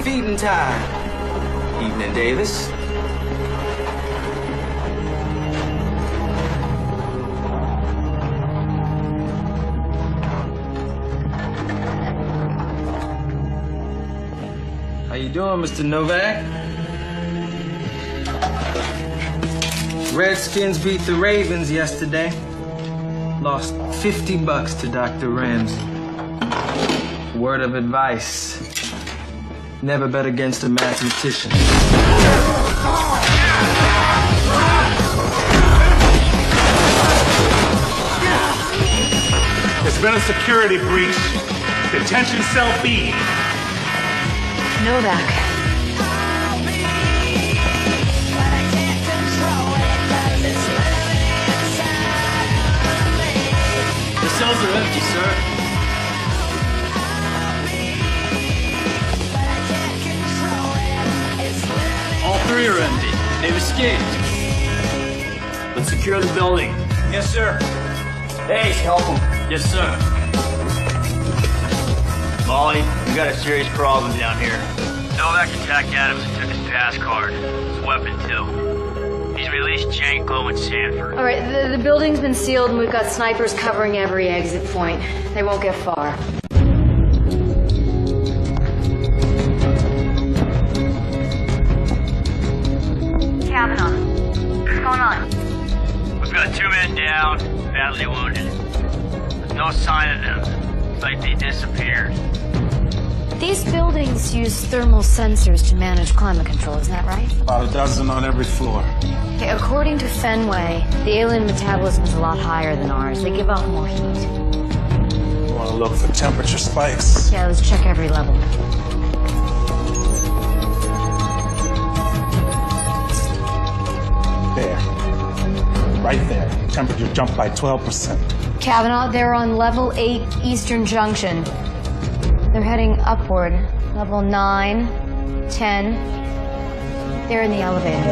Feeding time. Evening, Davis. How you doing, Mr. Novak? Redskins beat the Ravens yesterday. Lost $50 to Dr. Ramsey. Word of advice. Never bet against a mathematician. There's been a security breach. Detention cell B. Novak. The cells are empty, sir. All three are empty. They've escaped. Let's secure the building. Yes, sir. Hey, help them. Yes, sir. Molly, we got a serious problem down here. Novak attacked Adams and took his pass card. His weapon, too. He's released Janko and Sanford. All right, the building's been sealed and we've got snipers covering every exit point. They won't get far. Kavanaugh, what's going on? We've got 2 men down, badly wounded. There's no sign of them. It's like they disappeared. These buildings use thermal sensors to manage climate control, isn't that right? About a dozen on every floor. Okay, according to Fenway, the alien metabolism is a lot higher than ours. They give off more heat. You want to look for temperature spikes? Yeah, let's check every level. There. Right there. Temperature jumped by 12%. Kavanaugh, they're on level 8 Eastern Junction. They're heading upward. Level 9, 10. They're in the elevator.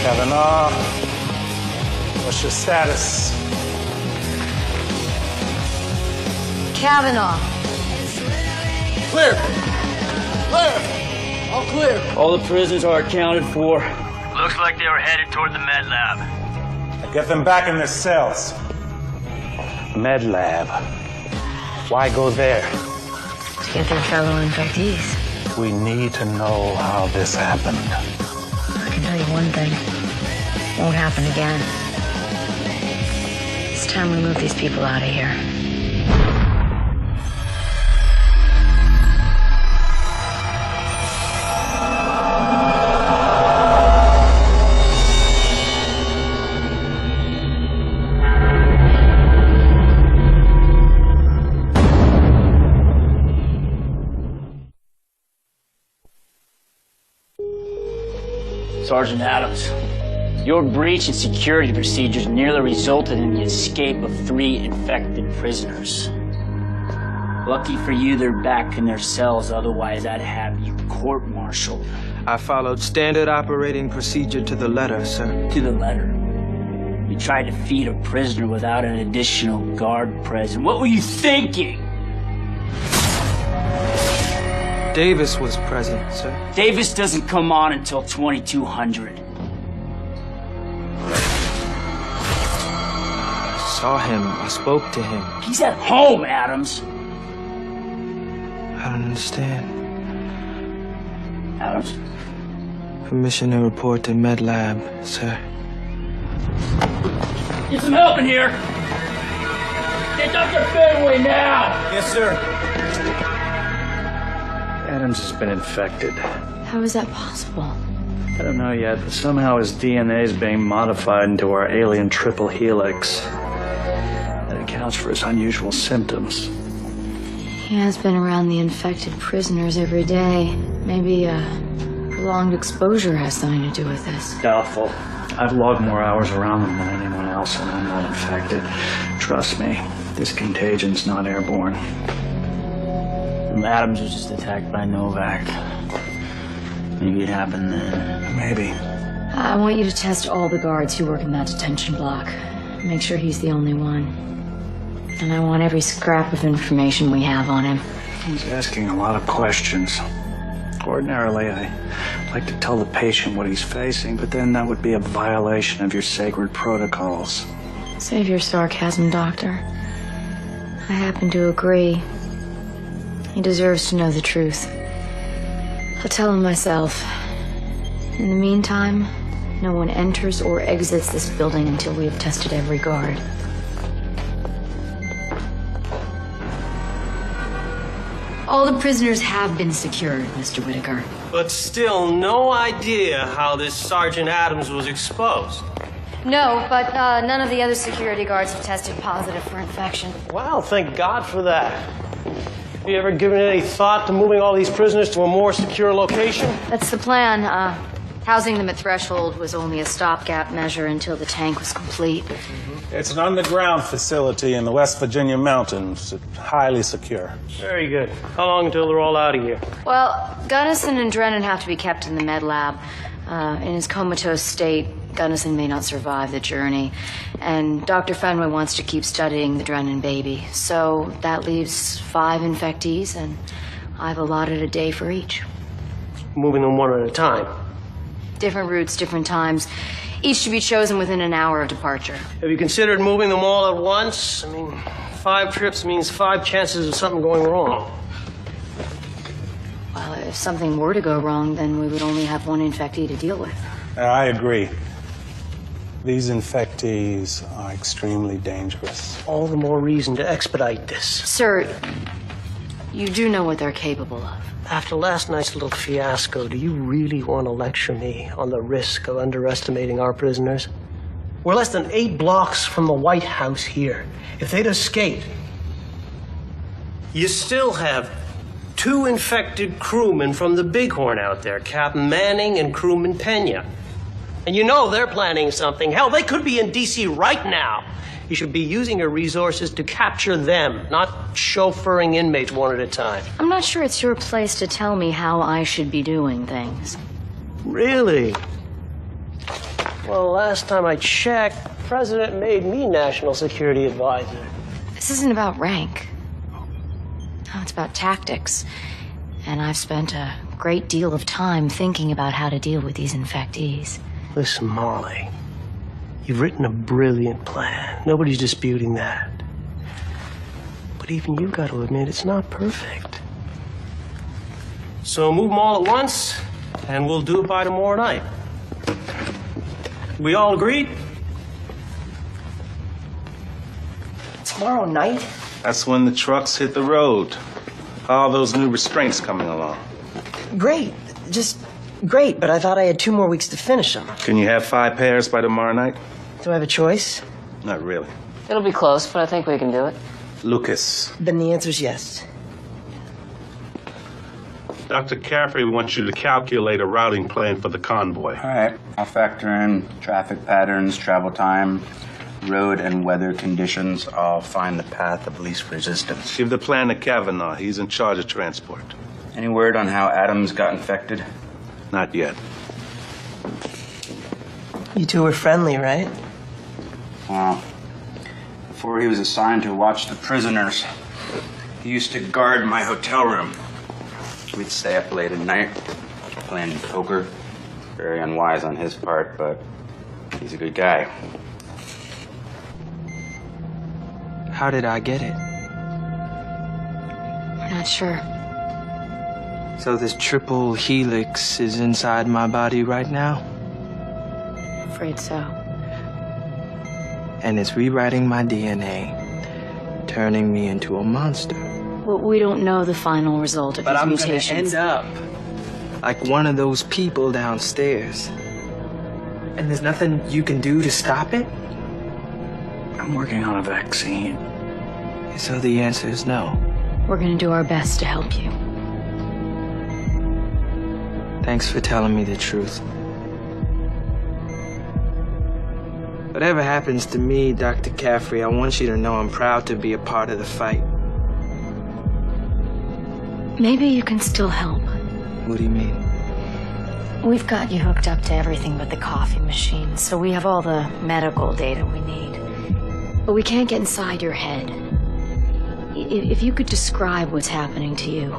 Kavanaugh, what's your status? Kavanaugh. Clear! Clear! All clear. All the prisoners are accounted for. Looks like they were headed toward the med lab. Get them back in their cells. Med lab. Why go there? To get their fellow infectees. We need to know how this happened. I can tell you one thing. Won't happen again. It's time we move these people out of here. Sergeant Adams, your breach in security procedures nearly resulted in the escape of 3 infected prisoners. Lucky for you, they're back in their cells, otherwise I'd have you court-martialed. I followed standard operating procedure to the letter, sir. To the letter. You tried to feed a prisoner without an additional guard present. What were you thinking? Davis was present, sir. Davis doesn't come on until 2200. I saw him. I spoke to him. He's at home, Adams. I don't understand. Adams? Permission to report to Med Lab, sir. Get some help in here! Get Dr. Fenway now! Yes, sir. Adams has been infected. How is that possible? I don't know yet, but somehow his DNA is being modified into our alien triple helix. That accounts for his unusual symptoms. He has been around the infected prisoners every day. Maybe a Prolonged exposure has something to do with this. Doubtful. I've logged more hours around them than anyone else, and I'm not infected. Trust me, this contagion's not airborne. Adams was just attacked by Novak. Maybe it happened then. Maybe. I want you to test all the guards who work in that detention block. Make sure he's the only one. And I want every scrap of information we have on him. He's asking a lot of questions. Ordinarily, I like to tell the patient what he's facing, but then that would be a violation of your sacred protocols. Save your sarcasm, Doctor. I happen to agree. He deserves to know the truth. I'll tell him myself. In the meantime, no one enters or exits this building until we have tested every guard. All the prisoners have been secured, Mr. Whitaker. But still, no idea how this Sergeant Adams was exposed. No, but none of the other security guards have tested positive for infection. Well, thank God for that. Have you ever given any thought to moving all these prisoners to a more secure location? That's the plan. Housing them at Threshold was only a stopgap measure until the tank was complete. It's an underground facility in the West Virginia mountains. Highly secure. Very good. How long until they're all out of here? Well, Gunnison and Drennan have to be kept in the med lab. In his comatose state, Gunnison may not survive the journey. And Dr. Fenway wants to keep studying the Drennan baby. So that leaves 5 infectees, and I've allotted a day for each. Moving them one at a time. Different routes, different times. Each to be chosen within an hour of departure. Have you considered moving them all at once? I mean, 5 trips means 5 chances of something going wrong. Well, if something were to go wrong, then we would only have 1 infectee to deal with. I agree. These infectees are extremely dangerous. All the more reason to expedite this. Sir, you do know what they're capable of. After last night's little fiasco, do you really want to lecture me on the risk of underestimating our prisoners? We're less than 8 blocks from the White House here. If they'd escaped, you still have 2 infected crewmen from the Bighorn out there, Captain Manning and crewman Pena. And you know they're planning something. Hell, they could be in D.C. right now. You should be using your resources to capture them, not chauffeuring inmates one at a time. I'm not sure it's your place to tell me how I should be doing things. Really? Well, last time I checked, the President made me National Security Advisor. This isn't about rank. No, it's about tactics. And I've spent a great deal of time thinking about how to deal with these infectees. Listen, Molly. You've written a brilliant plan. Nobody's disputing that. But even you got to admit it's not perfect. So move them all at once, and we'll do it by tomorrow night. We all agreed? Tomorrow night? That's when the trucks hit the road. All those new restraints coming along. Great. Just great, but I thought I had 2 more weeks to finish them. Can you have 5 pairs by tomorrow night? Do I have a choice? Not really. It'll be close, but I think we can do it. Lucas. Then the answer's yes. Dr. Caffrey wants you to calculate a routing plan for the convoy. All right. I'll factor in traffic patterns, travel time, road and weather conditions. I'll find the path of least resistance. Give the plan to Kavanaugh. He's in charge of transport. Any word on how Adams got infected? Not yet. You 2 were friendly, right? Well, before he was assigned to watch the prisoners, he used to guard my hotel room. We'd stay up late at night, playing poker. Very unwise on his part, but he's a good guy. How did I get it? We're not sure. So this triple helix is inside my body right now? Afraid so. And it's rewriting my DNA, turning me into a monster. Well, we don't know the final result of But his I'm mutations. gonna end up like one of those people downstairs. And there's nothing you can do to stop it? I'm working on a vaccine. So the answer is no. We're gonna do our best to help you. Thanks for telling me the truth. Whatever happens to me, Dr. Caffrey, I want you to know I'm proud to be a part of the fight. Maybe you can still help. What do you mean? We've got you hooked up to everything but the coffee machine, so we have all the medical data we need. But we can't get inside your head. If you could describe what's happening to you,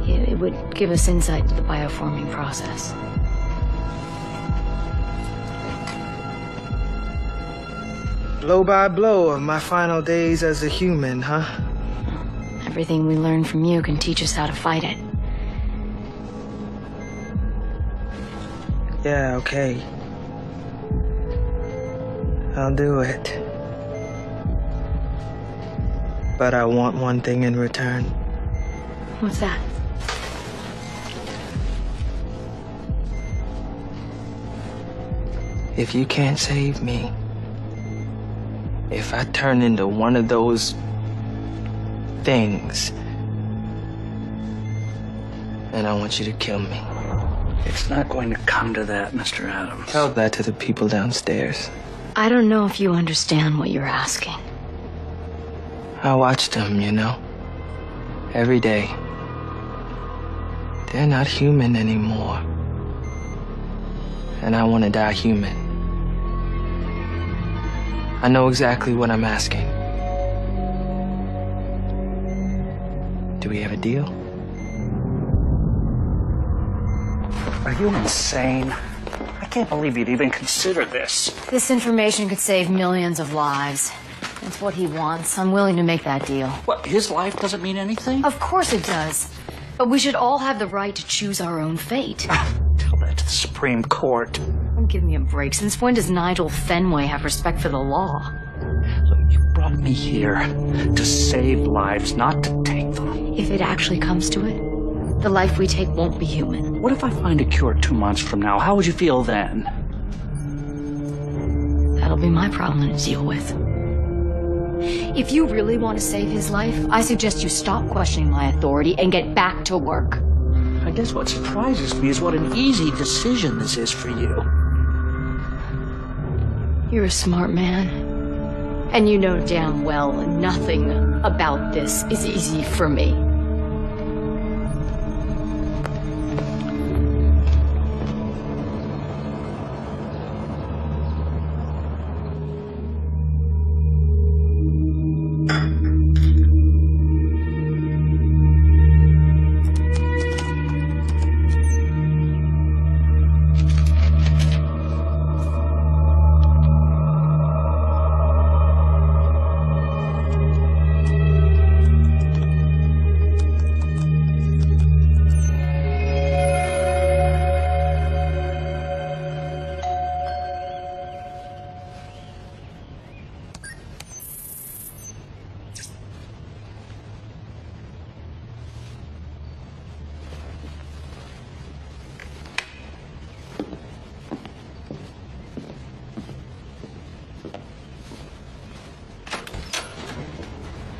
it would give us insight to the bioforming process. Blow by blow of my final days as a human, huh? Everything we learn from you can teach us how to fight it. Yeah, okay. I'll do it. But I want one thing in return. What's that? If you can't save me, if I turn into one of those things, then I want you to kill me. It's not going to come to that, Mr. Adams. Tell that to the people downstairs. I don't know if you understand what you're asking. I watch them, you know, every day. They're not human anymore. And I want to die human. I know exactly what I'm asking. Do we have a deal? Are you insane? I can't believe you'd even consider this. This information could save millions of lives. That's what he wants. I'm willing to make that deal. What, his life doesn't mean anything? Of course it does. But we should all have the right to choose our own fate. Tell that to the Supreme Court. Don't give me a break. Since when does Nigel Fenway have respect for the law? Look, you brought me here to save lives, not to take them. If it actually comes to it, the life we take won't be human. What if I find a cure 2 months from now? How would you feel then? That'll be my problem to deal with. If you really want to save his life, I suggest you stop questioning my authority and get back to work. I guess what surprises me is what an easy decision this is for you. You're a smart man. And you know damn well nothing about this is easy for me.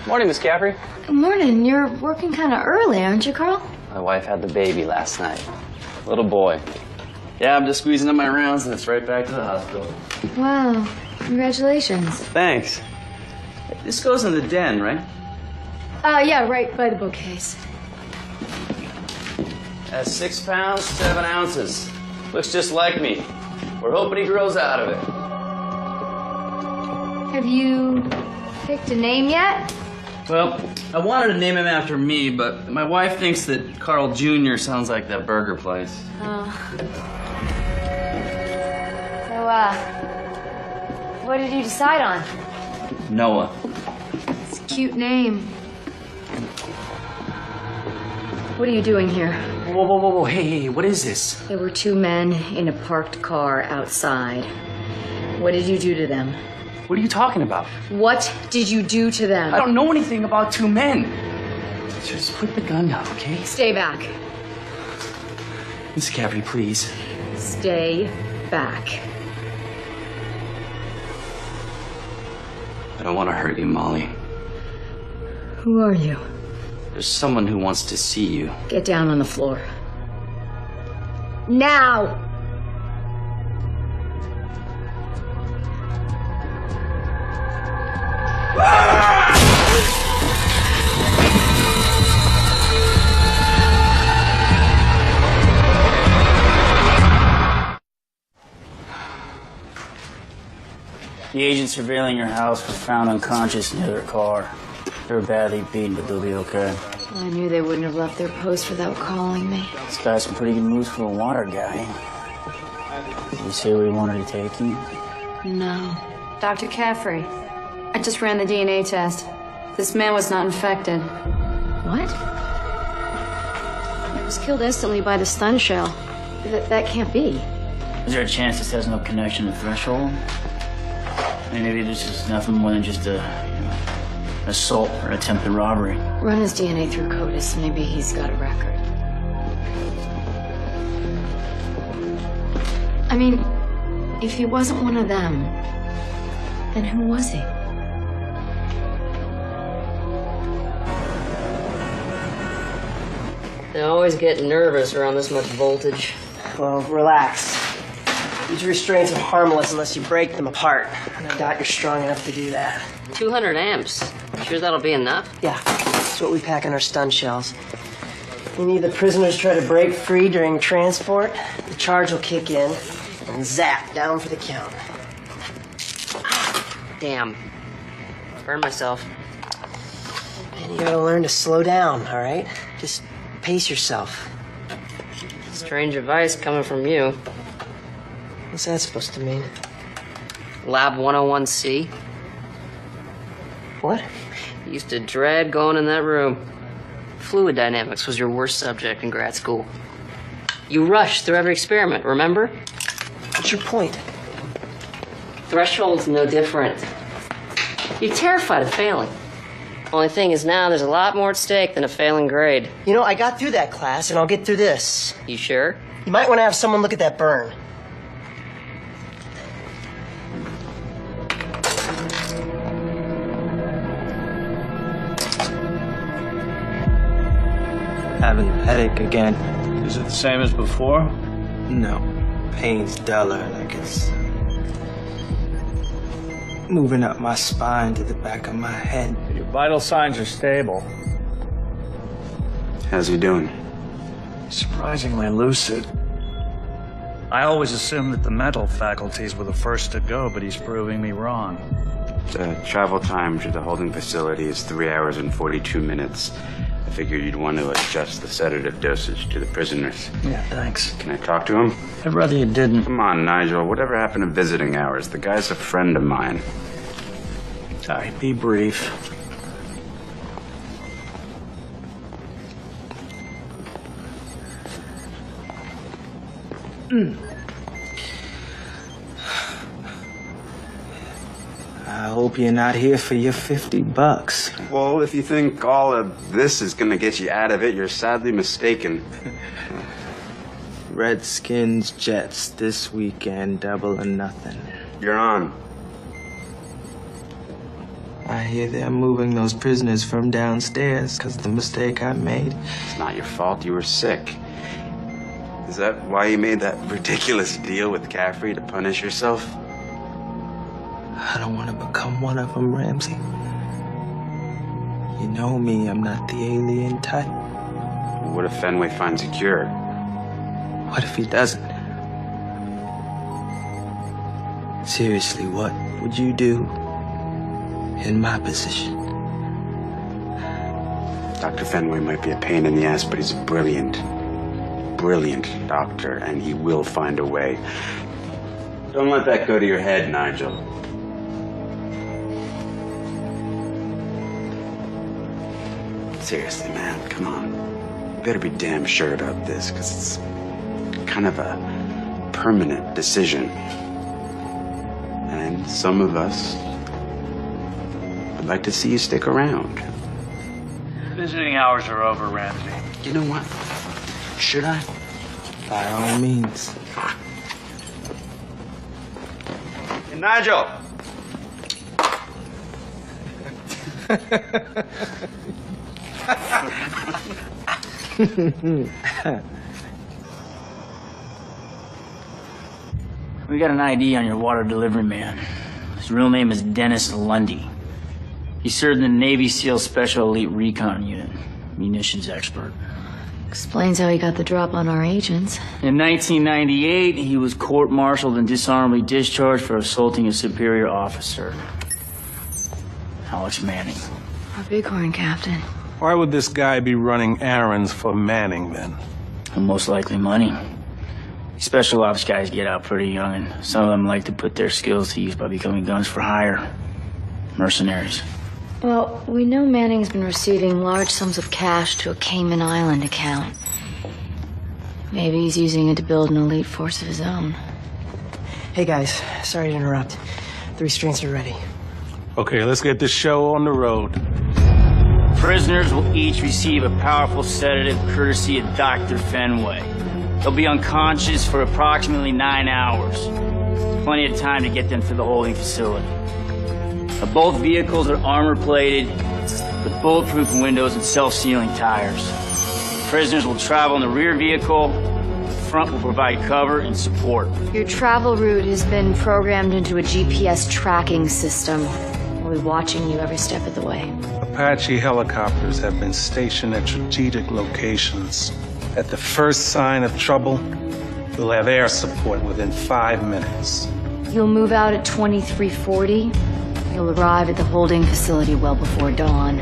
Morning, Miss Caffrey. Good morning. You're working kind of early, aren't you, Carl? My wife had the baby last night. Little boy. Yeah, I'm just squeezing up my rounds and it's right back to the hospital. Wow. Congratulations. Thanks. This goes in the den, right? Yeah, right by the bookcase. That's 6 pounds, 7 ounces. Looks just like me. We're hoping he grows out of it. Have you picked a name yet? Well, I wanted to name him after me, but my wife thinks that Carl Jr. sounds like that burger place. What did you decide on? Noah. It's a cute name. What are you doing here? Whoa, whoa, whoa, whoa. Hey, what is this? There were 2 men in a parked car outside. What did you do to them? What are you talking about? What did you do to them? I don't know anything about 2 men. Just put the gun down, okay? Stay back. Miss Caffrey, please. Stay back. I don't want to hurt you, Molly. Who are you? There's someone who wants to see you. Get down on the floor. Now! The agents surveilling your house were found unconscious near their car. They were badly beaten, but they'll be okay. I knew they wouldn't have left their post without calling me. This guy's some pretty good moves for a water guy. Did you say where you wanted to take him? No. Dr. Caffrey, I just ran the DNA test. This man was not infected. What? He was killed instantly by the stun shell. That can't be. Is there a chance this has no connection to Threshold? I mean, maybe this is nothing more than just a assault or attempted robbery. Run his DNA through CODIS. Maybe he's got a record. I mean, if he wasn't one of them, then who was he? I always get nervous around this much voltage. Well, relax. These restraints are harmless unless you break them apart. And I doubt you're strong enough to do that. 200 amps. Sure that'll be enough? Yeah, that's what we pack in our stun shells. Any of the prisoners try to break free during transport, the charge will kick in and zap down for the count. Damn. Burned myself. And you gotta learn to slow down, all right? Just pace yourself. Strange advice coming from you. What's that supposed to mean? Lab 101C. What? Used to dread going in that room. Fluid dynamics was your worst subject in grad school. You rushed through every experiment, remember? What's your point? Threshold's no different. You're terrified of failing. Only thing is now there's a lot more at stake than a failing grade. You know, I got through that class, and I'll get through this. You sure? You might want to have someone look at that burn. Having a headache again. Is it the same as before? No. Pain's duller, like it's moving up my spine to the back of my head. Your vital signs are stable. How's he doing? Surprisingly lucid. I always assumed that the mental faculties were the first to go, but he's proving me wrong. The travel time to the holding facility is 3 hours and 42 minutes. I figured you'd want to adjust the sedative dosage to the prisoners. Yeah, thanks. Can I talk to him? I'd rather you didn't. Come on, Nigel. Whatever happened to visiting hours? The guy's a friend of mine. All right, be brief. I hope you're not here for your $50. Well, if you think all of this is going to get you out of it, you're sadly mistaken. Redskins, Jets, this weekend, double or nothing. You're on. I hear they're moving those prisoners from downstairs because of the mistake I made. It's not your fault. You were sick. Is that why you made that ridiculous deal with Caffrey to punish yourself? I don't want to become one of them, Ramsey. You know me, I'm not the alien type. What if Fenway finds a cure? What if he doesn't? Seriously, what would you do in my position? Dr. Fenway might be a pain in the ass, but he's a brilliant doctor, and he will find a way. Don't let that go to your head, Nigel. Seriously, man, come on. You better be damn sure about this, because it's kind of a permanent decision. And some of us would like to see you stick around. Visiting hours are over, Ramsey. You know what? Should I? By all means. Hey, Nigel! We got an ID on your water delivery man. His real name is Dennis Lundy. He served in the Navy SEAL Special Elite Recon Unit, munitions expert. Explains how he got the drop on our agents. In 1998, he was court-martialed and dishonorably discharged for assaulting a superior officer. Alex Manning. Our bighorn captain. Why would this guy be running errands for Manning then? Well, most likely money. Special ops guys get out pretty young, and some of them like to put their skills to use by becoming guns for hire. Mercenaries. Well, we know Manning's been receiving large sums of cash to a Cayman Island account. Maybe he's using it to build an elite force of his own. Hey guys, sorry to interrupt. The restraints are ready. Okay, let's get this show on the road. Prisoners will each receive a powerful sedative courtesy of Dr. Fenway. They'll be unconscious for approximately 9 hours. Plenty of time to get them to the holding facility. Now, both vehicles are armor-plated with bulletproof windows and self-sealing tires. Prisoners will travel in the rear vehicle. The front will provide cover and support. Your travel route has been programmed into a GPS tracking system. We'll be watching you every step of the way. Apache helicopters have been stationed at strategic locations. At the first sign of trouble, we'll have air support within 5 minutes. You'll move out at 2340. You'll arrive at the holding facility well before dawn.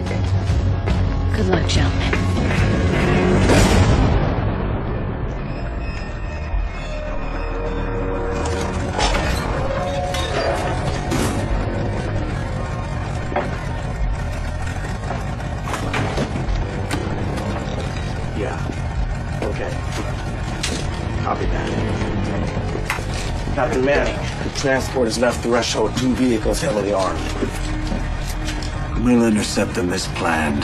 Good luck, gentlemen. Captain Manning, the transport has left the threshold. 2 vehicles heavily armed. We'll intercept them as planned.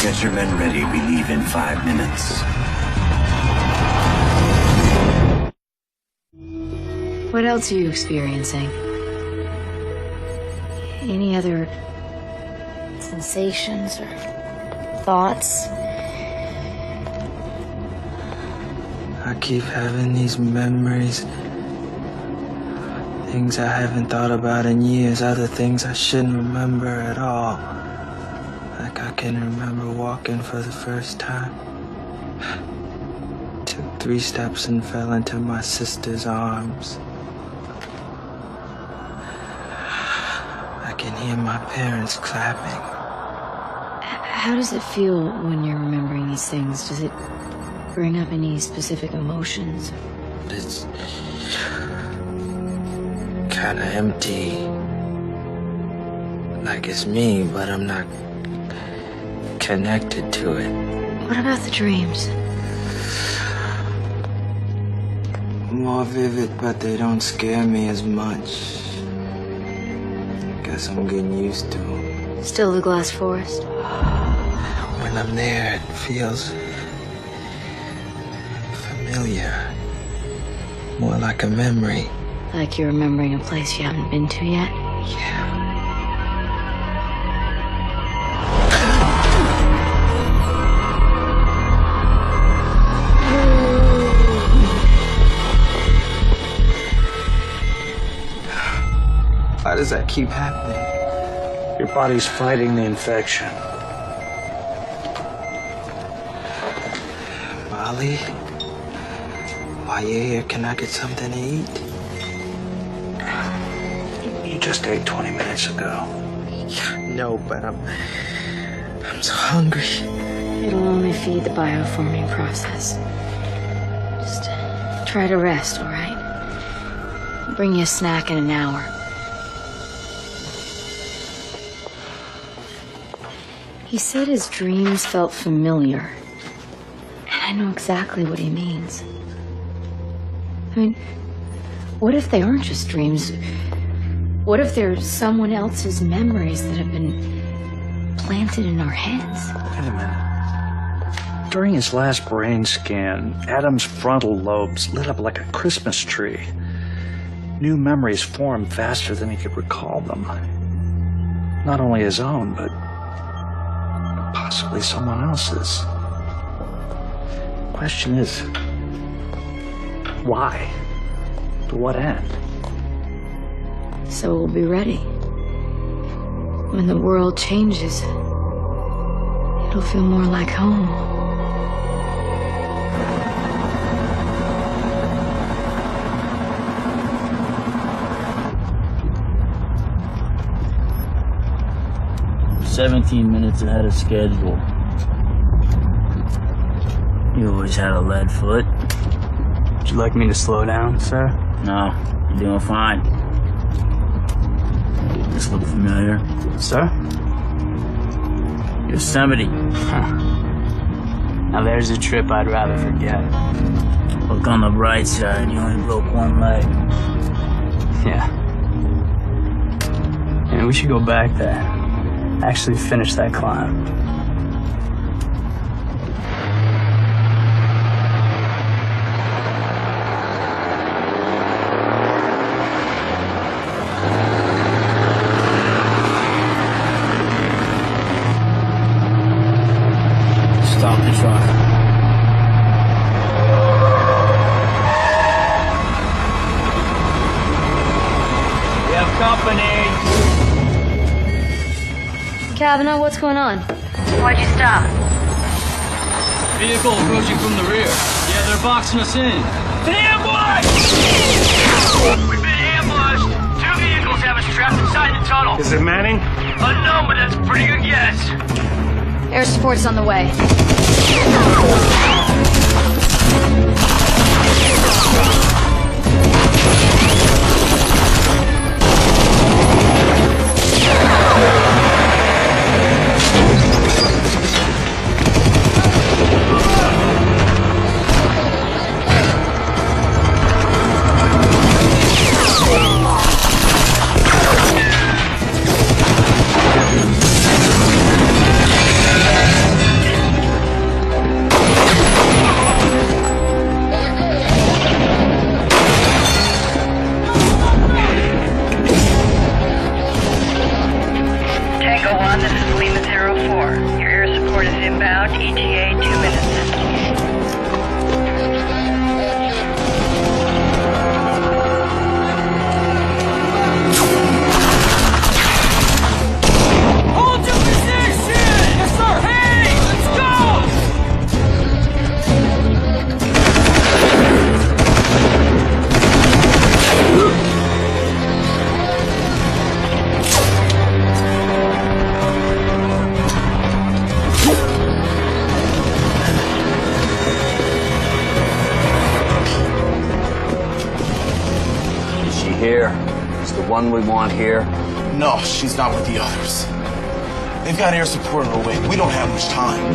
Get your men ready. We leave in 5 minutes. What else are you experiencing? Any other sensations or thoughts? I keep having these memories. Things I haven't thought about in years, other things I shouldn't remember at all. Like I can remember walking for the first time. Took 3 steps and fell into my sister's arms. I can hear my parents clapping. How does it feel when you're remembering these things? Does it bring up any specific emotions? It's kind of empty. Like it's me, but I'm not connected to it. What about the dreams? More vivid, but they don't scare me as much. Guess I'm getting used to them. Still the glass forest? When I'm there, it feels familiar. More like a memory. Like you're remembering a place you haven't been to yet? Yeah. Why does that keep happening? Your body's fighting the infection. Molly? While you're here, can I get something to eat? You just ate 20 minutes ago. No, but I'm so hungry. It'll only feed the bioforming process. Just try to rest, all right? I'll bring you a snack in an hour. He said his dreams felt familiar. And I know exactly what he means. I mean, what if they aren't just dreams? What if they're someone else's memories that have been planted in our heads? Wait a minute. During his last brain scan, Adam's frontal lobes lit up like a Christmas tree. New memories formed faster than he could recall them. Not only his own, but possibly someone else's. Question is, why? To what end? So we'll be ready. When the world changes, it'll feel more like home. We're 17 minutes ahead of schedule. You always had a lead foot. Would you like me to slow down, sir? No, you're doing fine. This look familiar? Sir? Yosemite. Now there's a trip I'd rather forget. Look on the bright side, you only broke one leg. Yeah. And we should go back there. Actually finish that climb. Stop the truck. We have company. Kavanaugh, what's going on? Why'd you stop? Vehicle approaching from the rear. Yeah, they're boxing us in. It's an ambush! We've been ambushed. 2 vehicles have us trapped inside the tunnel. Is it Manning? Unknown, but that's a pretty good guess. Air support's on the way. Tango 1, this is Lima 04. Your air support is inbound, ETA 2 minutes. Hold your position! Yes, sir! Hey, let's go! Is she here? Is the one we want here? No, she's not with the others. They've got air support on her way. We don't have much time.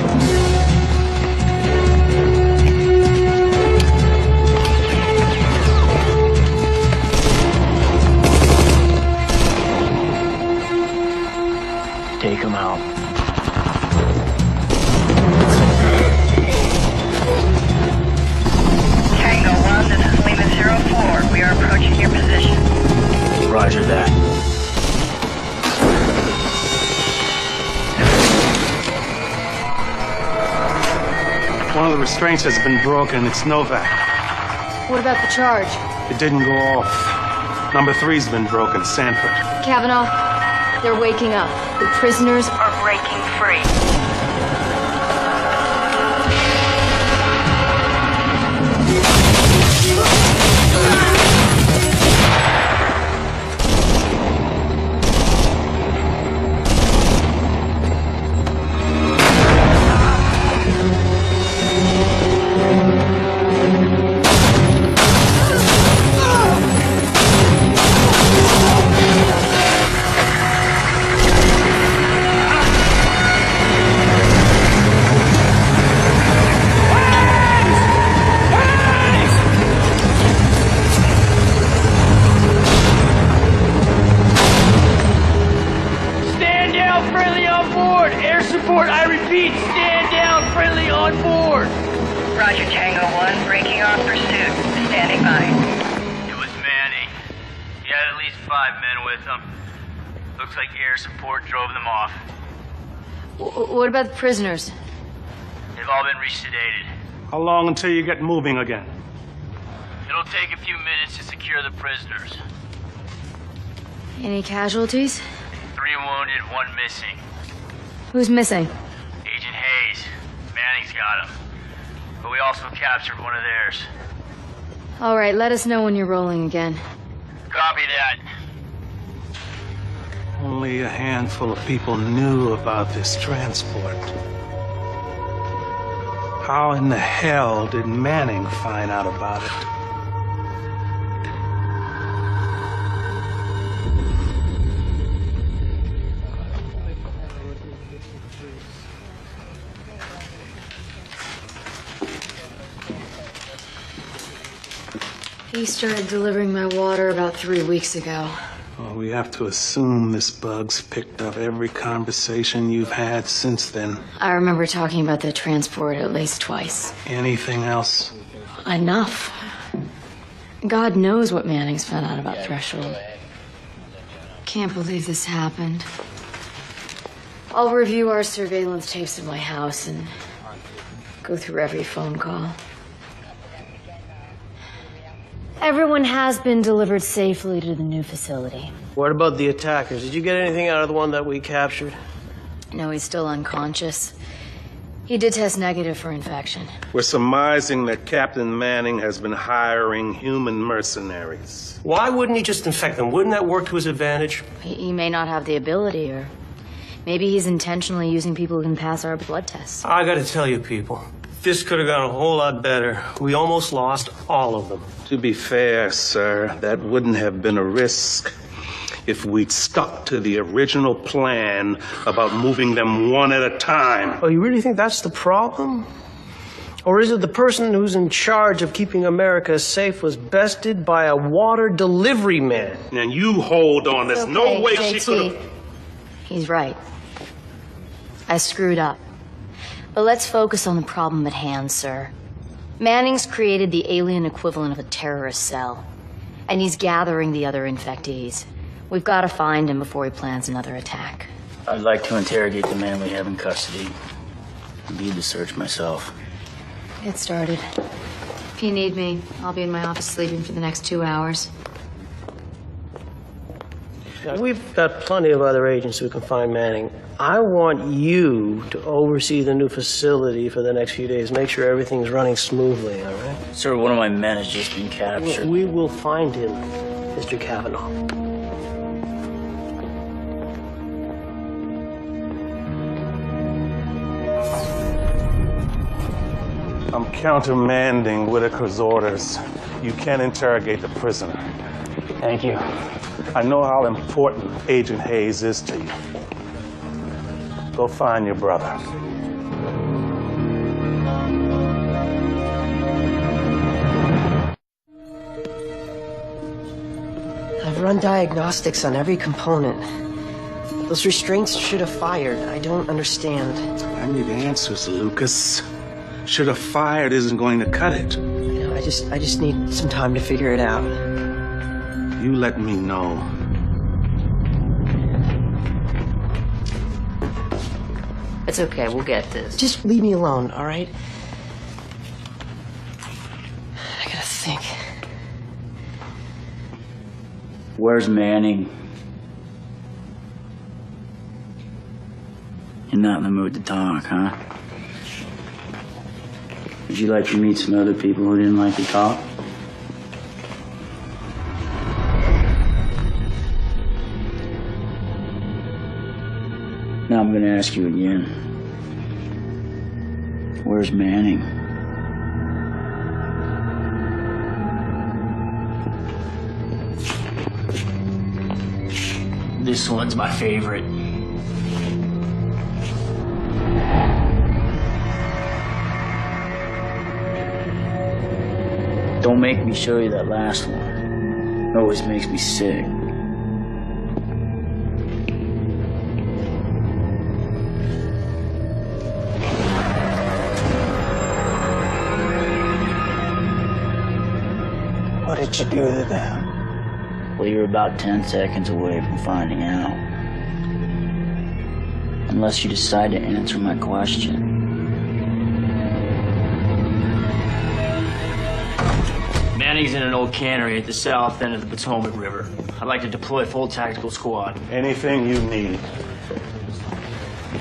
Take him out. Tango 1, this is Lima 04. We are approaching your position. Roger that. One of the restraints has been broken. It's Novak. What about the charge? It didn't go off. Number 3's been broken. Sanford. Kavanaugh, they're waking up. The prisoners Are breaking free. Stand down, friendly on board! Air support, I repeat, stand down, friendly on board! Roger, Tango 1. Breaking off pursuit. Standing by. It was Manny. He had at least 5 men with him. Looks like air support drove them off. What about the prisoners? They've all been resedated. How long until you get moving again? It'll take a few minutes to secure secure the prisoners. Any casualties? 3 wounded, 1 missing. Who's missing? Agent Hayes. Manning's got him. But we also captured one of theirs. All right, let us know when you're rolling again. Copy that. Only a handful of people knew about this transport. How in the hell did Manning find out about it? He started delivering my water about 3 weeks ago. Well, we have to assume this bug's picked up every conversation you've had since then. I remember talking about the transport at least twice. Anything else? Enough. God knows what Manning's found out about Threshold. Can't believe this happened. I'll review our surveillance tapes of my house and go through every phone call. Everyone has been delivered safely to the new facility. What about the attackers? Did you get anything out of the one that we captured? No, he's still unconscious. He did test negative for infection. We're surmising that Captain Manning has been hiring human mercenaries. Why wouldn't he just infect them? Wouldn't that work to his advantage? He may not have the ability, or maybe he's intentionally using people who can pass our blood tests. I gotta tell you, people, this could have gone a whole lot better. We almost lost all of them. To be fair, sir, that wouldn't have been a risk if we'd stuck to the original plan about moving them one at a time. Oh, you really think that's the problem? Or is it the person who's in charge of keeping America safe was bested by a water delivery man? And you hold on. There's no way she could have... He's right. I screwed up. But let's focus on the problem at hand, sir. Manning's created the alien equivalent of a terrorist cell, and he's gathering the other infectees. We've got to find him before he plans another attack. I'd like to interrogate the man we have in custody. Lead the search myself. Get started. If you need me, I'll be in my office sleeping for the next 2 hours. We've got plenty of other agents who can find Manning. I want you to oversee the new facility for the next few days. Make sure everything's running smoothly, all right? Sir, one of my men has just been captured. We will find him, Mr. Kavanaugh. I'm countermanding Whitaker's orders. You can't interrogate the prisoner. Thank you. I know how important Agent Hayes is to you. Go find your brother. I've run diagnostics on every component. Those restraints should have fired. I don't understand. I need answers, Lucas. Should have fired isn't going to cut it. You know, I just need some time to figure it out. You let me know. It's okay, we'll get this. Just leave me alone, all right? I gotta think. Where's Manning? You're not in the mood to talk, huh? Would you like to meet some other people who didn't like to talk? Now I'm gonna ask you again. Where's Manning? This one's my favorite. Don't make me show you that last one. It always makes me sick. What did you do to them? Well, you're about 10 seconds away from finding out. Unless you decide to answer my question. Manning landing's in an old cannery at the south end of the Potomac River. I'd like to deploy a full tactical squad. Anything you need.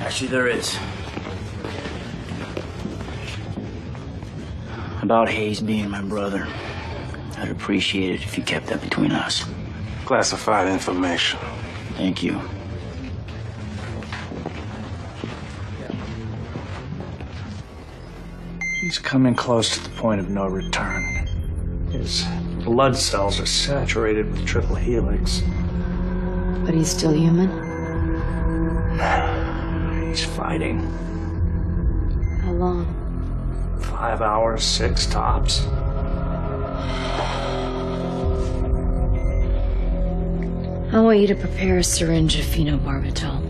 Actually, there is. About Hayes being my brother. I'd appreciate it if you kept that between us. Classified information. Thank you. He's coming close to the point of no return. His blood cells are saturated with triple helix. But he's still human? He's fighting. How long? 5 hours, 6 tops. I want you to prepare a syringe of phenobarbital.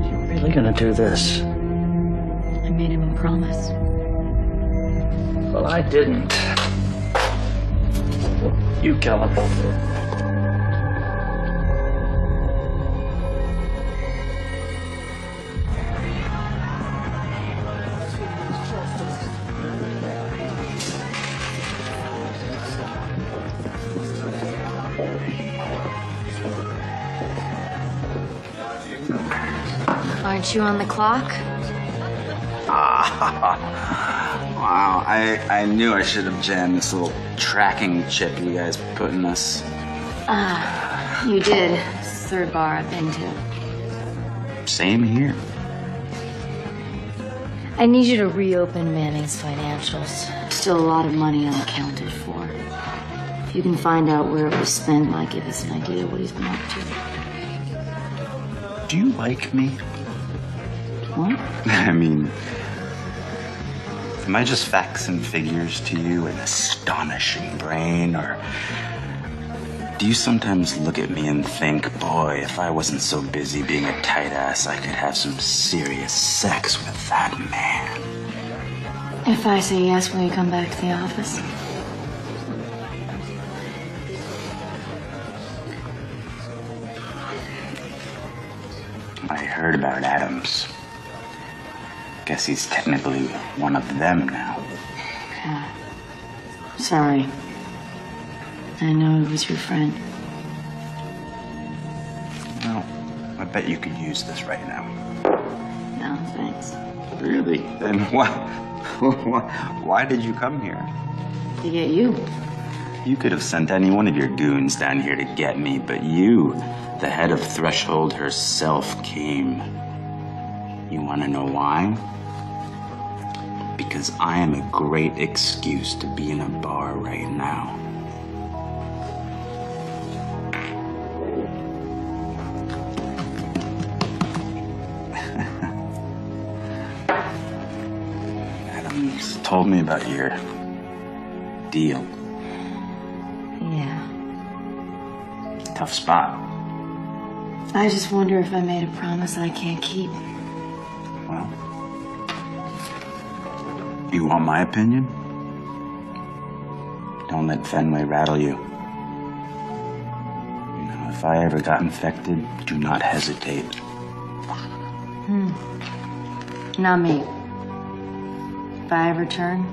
You're really gonna do this? I made him a promise. Well, I didn't. You kill him. Aren't you on the clock? Wow, I knew I should have jammed this little tracking chip you guys put in us. You did. It's the third bar I've been to. Same here. I need you to reopen Manning's financials. Still a lot of money unaccounted for. If you can find out where it was spent, might give us an idea of what he's been up to. Do you like me? What? I mean, am I just facts and figures to you, an astonishing brain, or do you sometimes look at me and think, boy, if I wasn't so busy being a tight ass, I could have some serious sex with that man? If I say yes, will you come back to the office? I heard about Adams. Guess he's technically one of them now. Yeah. Sorry. I know he was your friend. Well, I bet you could use this right now. No, thanks. Really? Then why did you come here? To get you. You could have sent any one of your goons down here to get me, but you, the head of Threshold herself, came. You want to know why? Because I am a great excuse to be in a bar right now. Adams told me about your deal. Yeah. Tough spot. I just wonder if I made a promise I can't keep. Well, you want my opinion? Don't let Fenway rattle you. You know, if I ever got infected, do not hesitate. Not me. If I ever turn,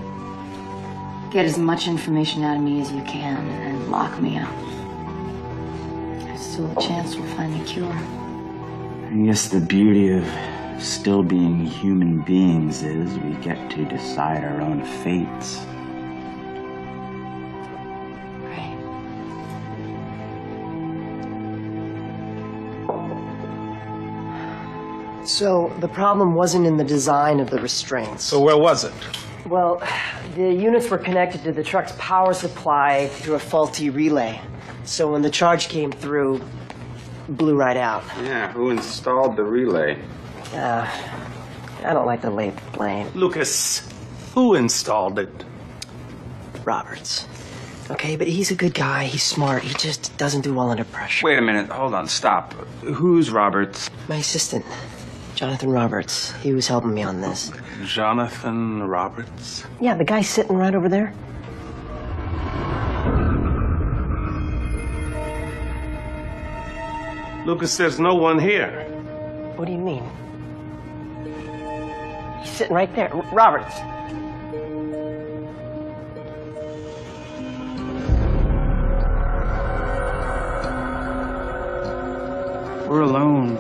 get as much information out of me as you can and lock me up. There's still a chance we'll find a cure. I guess the beauty of still being human beings is we get to decide our own fates. Right. So, the problem wasn't in the design of the restraints. So where was it? Well, the units were connected to the truck's power supply through a faulty relay. So when the charge came through, blew right out. Yeah, who installed the relay? I don't like to lay blame. Lucas, who installed it? Roberts. Okay, but he's a good guy. He's smart. He just doesn't do well under pressure. Wait a minute, hold on, stop. Who's Roberts? My assistant, Jonathan Roberts. He was helping me on this. Jonathan Roberts? Yeah, the guy sitting right over there. Lucas, there's no one here. What do you mean? He's sitting right there. Roberts. We're alone,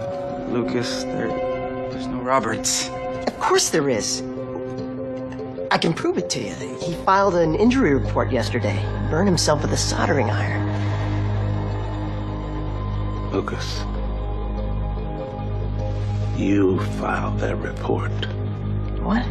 Lucas. There's no Roberts. Of course there is. I can prove it to you. He filed an injury report yesterday. Burned himself with a soldering iron. Lucas, you filed that report. What?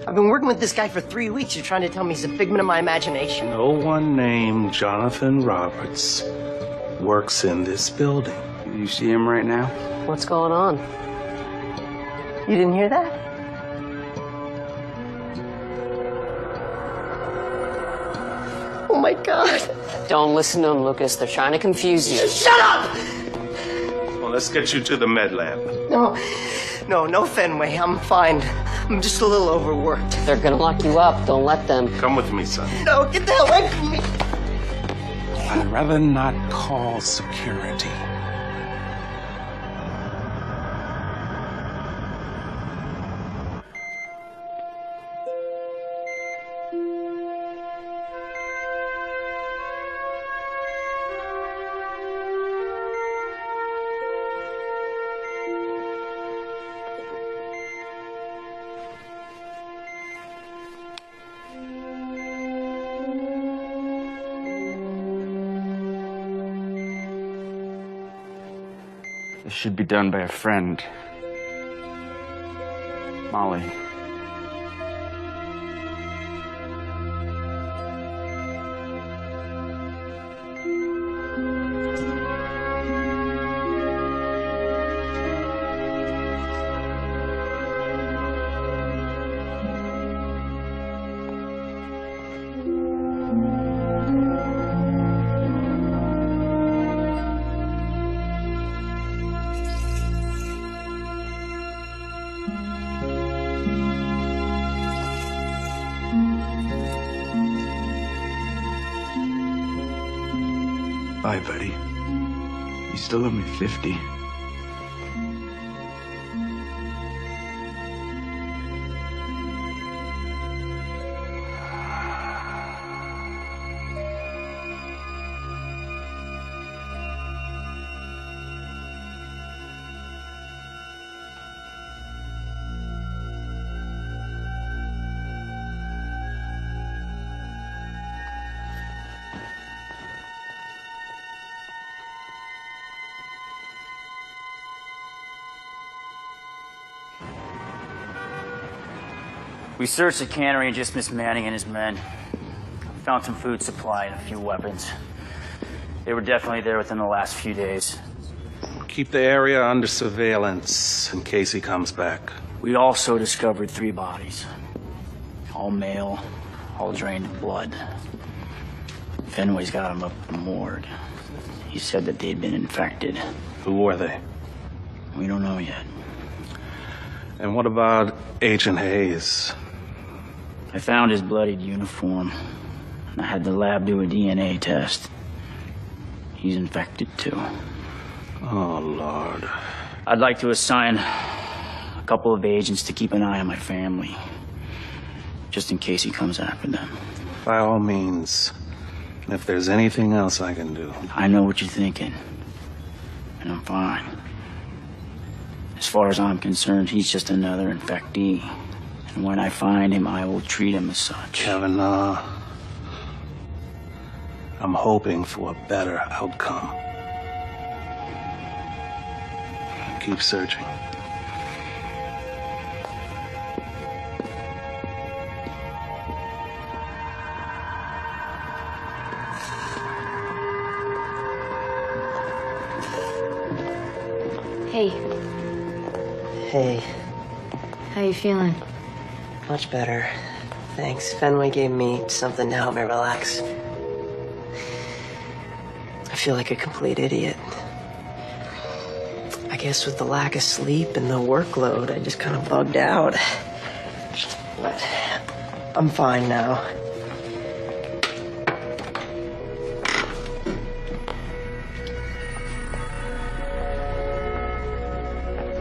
I've been working with this guy for 3 weeks. You're trying to tell me he's a figment of my imagination? No one named Jonathan Roberts works in this building. Do you see him right now? What's going on? You didn't hear that? Oh my God. Don't listen to them, Lucas. They're trying to confuse you. Shut up! Well, let's get you to the med lab. No, Fenway. I'm fine. I'm just a little overworked. They're gonna lock you up. Don't let them. Come with me, son. No, get the hell away from me! I'd rather not call security. This should be done by a friend. Molly. Bye, buddy. You still owe me 50. We searched the cannery and just missed Manning and his men. Found some food supply and a few weapons. They were definitely there within the last few days. Keep the area under surveillance in case he comes back. We also discovered 3 bodies. All male, all drained of blood. Fenway's got them up in the morgue. He said that they'd been infected. Who were they? We don't know yet. And what about Agent Hayes? I found his bloodied uniform. I had the lab do a DNA test. He's infected too. Oh, Lord. I'd like to assign a couple of agents to keep an eye on my family, just in case he comes after them. By all means, if there's anything else I can do. I know what you're thinking, and I'm fine. As far as I'm concerned, he's just another infectee. And when I find him, I will treat him as such. Kevin, I'm hoping for a better outcome. Keep searching. Hey, Hey, how you feeling? much better. Thanks. Fenway gave me something to help me relax. I feel like a complete idiot. I guess with the lack of sleep and the workload, I just kind of bugged out. But I'm fine now.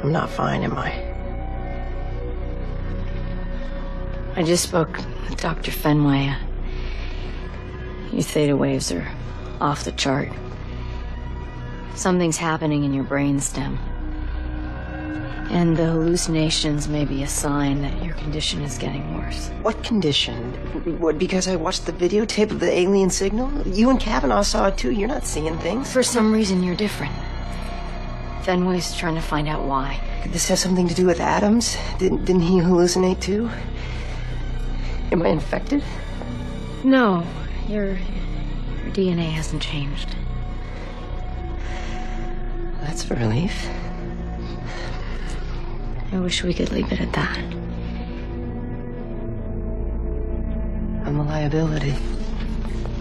I'm not fine, am I? I just spoke with Dr. Fenway. Your theta waves are off the chart. Something's happening in your brainstem. And the hallucinations may be a sign that your condition is getting worse. What condition? What, because I watched the videotape of the alien signal? You and Kavanaugh saw it too. You're not seeing things. For some reason, you're different. Fenway's trying to find out why. Could this have something to do with Adams? Didn't he hallucinate too? Am I infected? No, your DNA hasn't changed. That's a relief. I wish we could leave it at that. I'm a liability.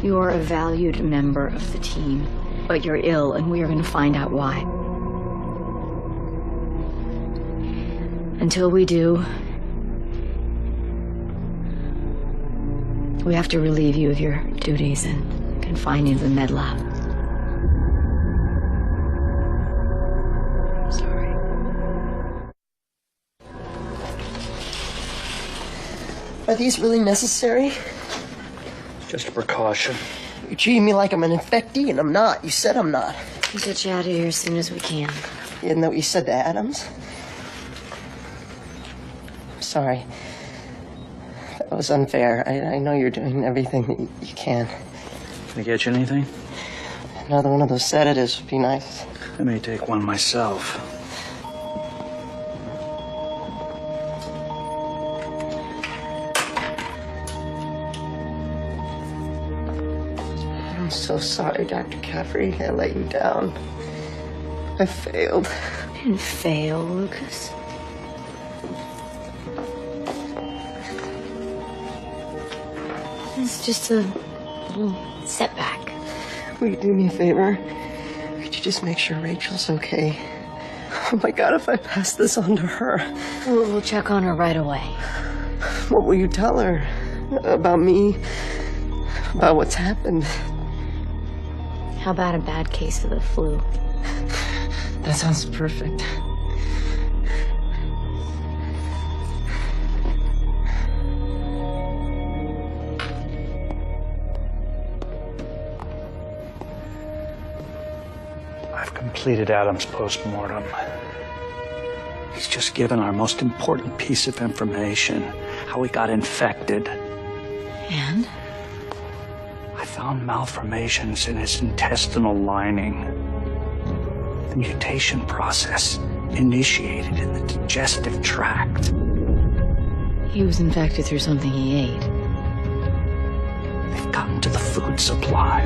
You're a valued member of the team, but you're ill, and we are going to find out why. Until we do, we have to relieve you of your duties and confine you to the med lab. Are these really necessary? Just a precaution. You're treating me like I'm an infectee, and I'm not. You said I'm not. We'll get you out of here as soon as we can. Isn't that what you said to Adams? I'm sorry. That was unfair. I know you're doing everything that you can. Can I get you anything? Another one of those sedatives would be nice. I may take one myself. I'm so sorry, Dr. Caffrey. I let you down. I failed. You didn't fail, Lucas. It's just a little setback. Will you do me a favor? Could you just make sure Rachel's okay? Oh my God, if I pass this on to her. We'll check on her right away. What will you tell her? About me? About what's happened? How about a bad case of the flu? That sounds perfect. I've completed Adam's postmortem. He's just given our most important piece of information, how he got infected. And? I found malformations in his intestinal lining. The mutation process initiated in the digestive tract. He was infected through something he ate. They've gotten to the food supply.